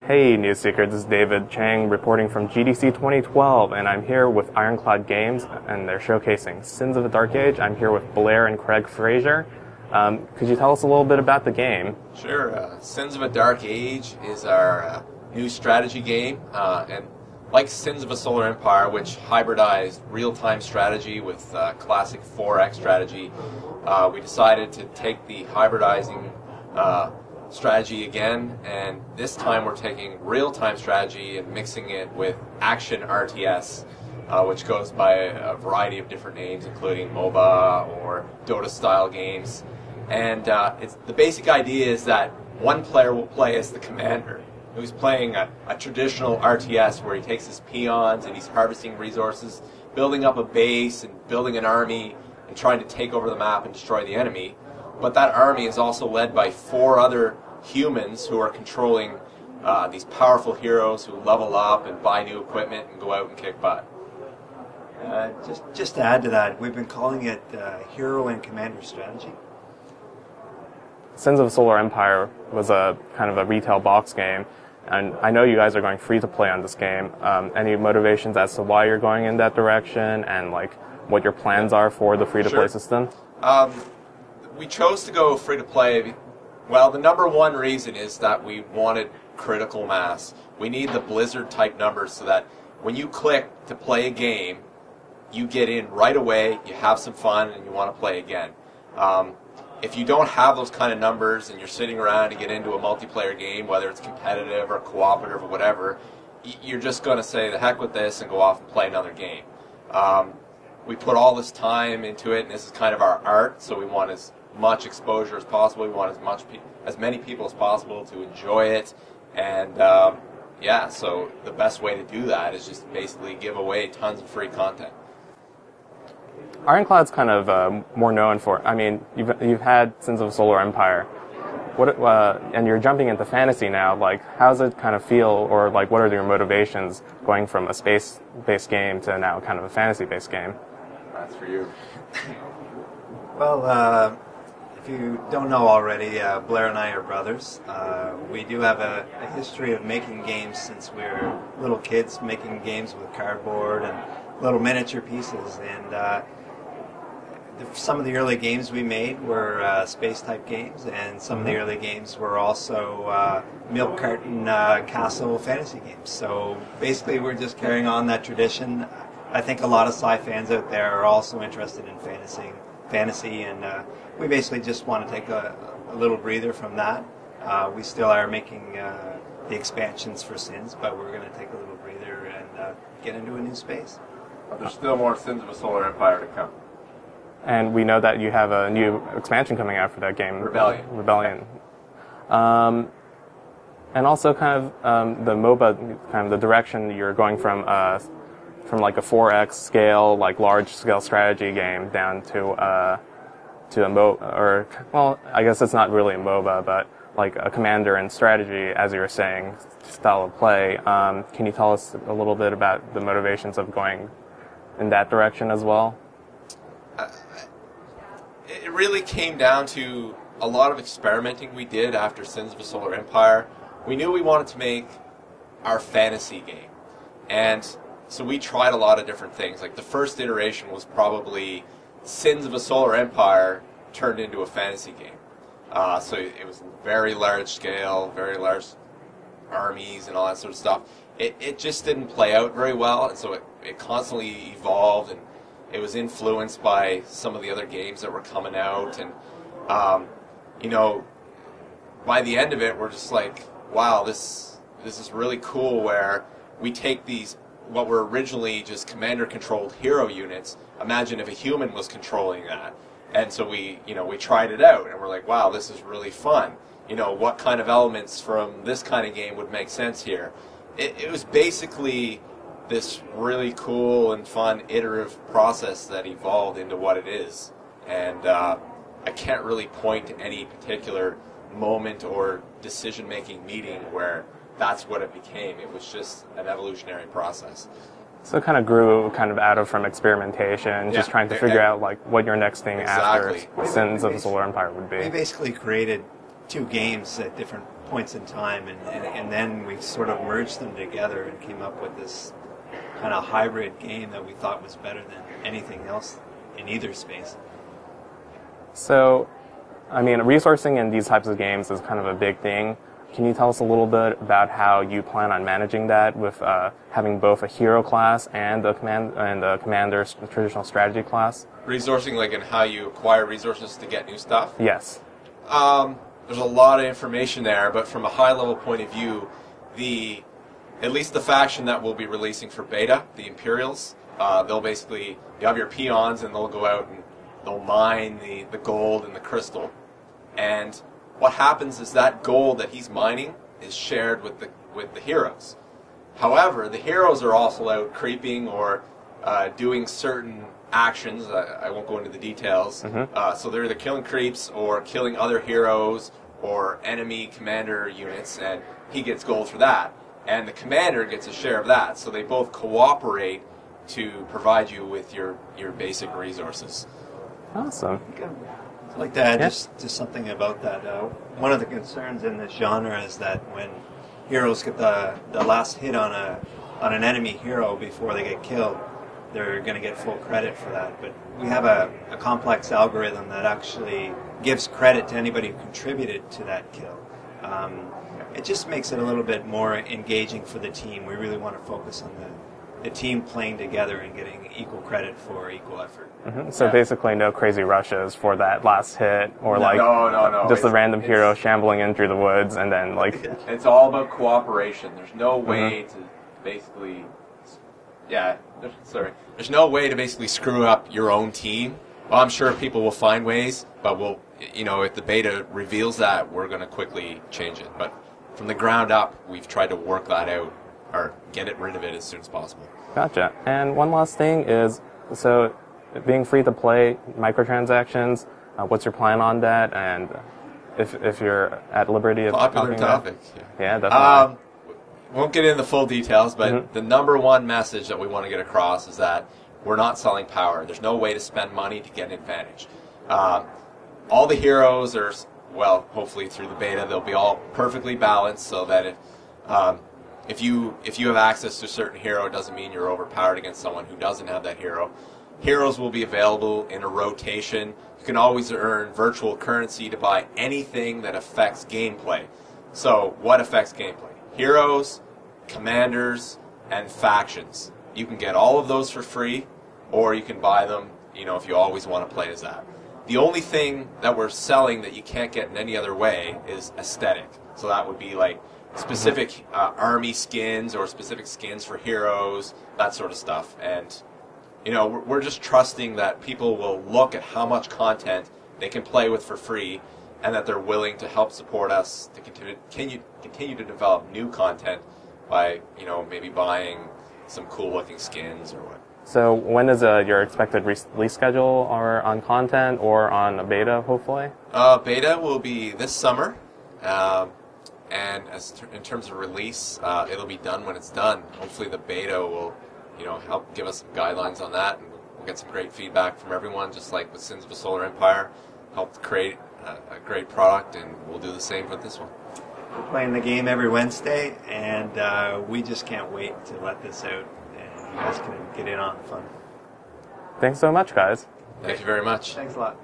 Hey Neoseeker, this is David Chang reporting from GDC 2012, and I'm here with Ironclad Games, and they're showcasing Sins of a Dark Age. I'm here with Blair and Fraser. Could you tell us a little bit about the game? Sure. Sins of a Dark Age is our new strategy game, and like Sins of a Solar Empire, which hybridized real-time strategy with classic 4X strategy, we decided to take the hybridizing strategy again, and this time we're taking real-time strategy and mixing it with action RTS, which goes by a variety of different names, including MOBA or Dota-style games. And the basic idea is that one player will play as the commander, who's playing a traditional RTS where he takes his peons and he's harvesting resources, building up a base and building an army and trying to take over the map and destroy the enemy. But that army is also led by 4 other humans who are controlling these powerful heroes who level up and buy new equipment and go out and kick butt. Just to add to that, we've been calling it Hero and Commander Strategy. Sins of a Solar Empire was a kind of a retail box game, and I know you guys are going free to play on this game. Any motivations as to why you're going in that direction, and like what your plans are for the free to play system? We chose to go free to play. Well, the number one reason is that we wanted critical mass. We need the Blizzard type numbers so that when you click to play a game, you get in right away, you have some fun, and you want to play again. If you don't have those kind of numbers and you're sitting around to get into a multiplayer game, whether it's competitive or cooperative or whatever, you're just going to say the heck with this and go off and play another game. We put all this time into it, and this is kind of our art, so we want as much exposure as possible. We want as many people as possible to enjoy it, and yeah, so the best way to do that is just basically give away tons of free content. Ironclad's kind of more known for, I mean, you've had Sins of a Solar Empire, and you're jumping into fantasy now. Like, how does it kind of feel, or like, what are your motivations going from a space-based game to now kind of a fantasy-based game? That's for you. Well, if you don't know already, Blair and I are brothers. We do have a history of making games since we were little kids, making games with cardboard and little miniature pieces. And some of the early games we made were space-type games, and some of the early games were also milk carton castle fantasy games. So basically we're just carrying on that tradition. I think a lot of sci fans out there are also interested in fantasy, and we basically just want to take a little breather from that. We still are making the expansions for Sins, but we're going to take a little breather and get into a new space. But there's still more Sins of a Solar Empire to come. And we know that you have a new expansion coming out for that game, Rebellion. And also kind of the MOBA, kind of the direction you're going from like a 4X scale, like large scale strategy game down to a MOBA, or, well, I guess it's not really a MOBA, but like a commander and strategy, as you were saying, style of play. Can you tell us a little bit about the motivations of going in that direction as well? It really came down to a lot of experimenting we did after Sins of a Solar Empire. We knew we wanted to make our fantasy game, and so we tried a lot of different things. Like the first iteration was probably Sins of a Solar Empire turned into a fantasy game. So it was very large scale, very large armies and all that sort of stuff. It just didn't play out very well, and so it constantly evolved, and it was influenced by some of the other games that were coming out. And, you know, by the end of it, we're just like, wow, this is really cool, where we take these, what were originally just commander-controlled hero units. Imagine if a human was controlling that. And so we tried it out, and we're like, wow, this is really fun. You know, what kind of elements from this kind of game would make sense here? It was basically this really cool and fun iterative process that evolved into what it is. And I can't really point to any particular moment or decision-making meeting where that's what it became. It was just an evolutionary process. So it kind of grew out of from experimentation, just trying to figure out like what your next thing after Sins of the Solar Empire would be. We basically created 2 games at different points in time, and then we sort of merged them together and came up with this kind of hybrid game that we thought was better than anything else in either space. So, I mean, resourcing in these types of games is kind of a big thing. Can you tell us a little bit about how you plan on managing that with having both a hero class and a commander's traditional strategy class? Resourcing, like in how you acquire resources to get new stuff? Yes. There's a lot of information there, but from a high-level point of view, at least the faction that we'll be releasing for beta, the Imperials, they'll basically, you have your peons and they'll go out and they'll mine the gold and the crystal. And what happens is that gold that he's mining is shared with the heroes. However, the heroes are also out creeping or doing certain actions. I won't go into the details. So they're either killing creeps or killing other heroes or enemy commander units, and he gets gold for that. And the commander gets a share of that. So they both cooperate to provide you with your basic resources. Awesome. I'd like to add just something about that. One of the concerns in this genre is that when heroes get the last hit on an enemy hero before they get killed, they're going to get full credit for that. But we have a complex algorithm that actually gives credit to anybody who contributed to that kill. It just makes it a little bit more engaging for the team. We really want to focus on the team playing together and getting equal credit for equal effort. So basically no crazy rushes for that last hit or no. Just a random hero shambling in through the woods and then like... It's all about cooperation. There's no way to basically... There's no way to basically screw up your own team. Well, I'm sure people will find ways, but if the beta reveals that, we're going to quickly change it. But from the ground up, we've tried to work that out or get rid of it as soon as possible. Gotcha. And one last thing is, so being free to play microtransactions, what's your plan on that? And if you're at liberty of popular topic. Yeah, definitely. Won't get into the full details, but the number one message that we want to get across is that we're not selling power. There's no way to spend money to get an advantage. All the heroes are, well, hopefully through the beta, they'll be all perfectly balanced so that if you have access to a certain hero, it doesn't mean you're overpowered against someone who doesn't have that hero. Heroes will be available in a rotation. You can always earn virtual currency to buy anything that affects gameplay. So what affects gameplay? Heroes, commanders, and factions. You can get all of those for free, or you can buy them, if you always want to play as that. The only thing that we're selling that you can't get in any other way is aesthetic. So that would be like specific army skins or specific skins for heroes, that sort of stuff. And, we're just trusting that people will look at how much content they can play with for free and that they're willing to help support us to continue to develop new content by, maybe buying some cool-looking skins or what. So when is your expected release schedule or on content or on a beta, hopefully? Beta will be this summer, and in terms of release, it'll be done when it's done. Hopefully the beta will, help give us some guidelines on that, and we'll get some great feedback from everyone, just like with Sins of a Solar Empire, helped create a great product, and we'll do the same with this one. We're playing the game every Wednesday, and we just can't wait to let this out, and you guys can get in on the fun. Thanks so much, guys. Thank you very much. Thanks a lot.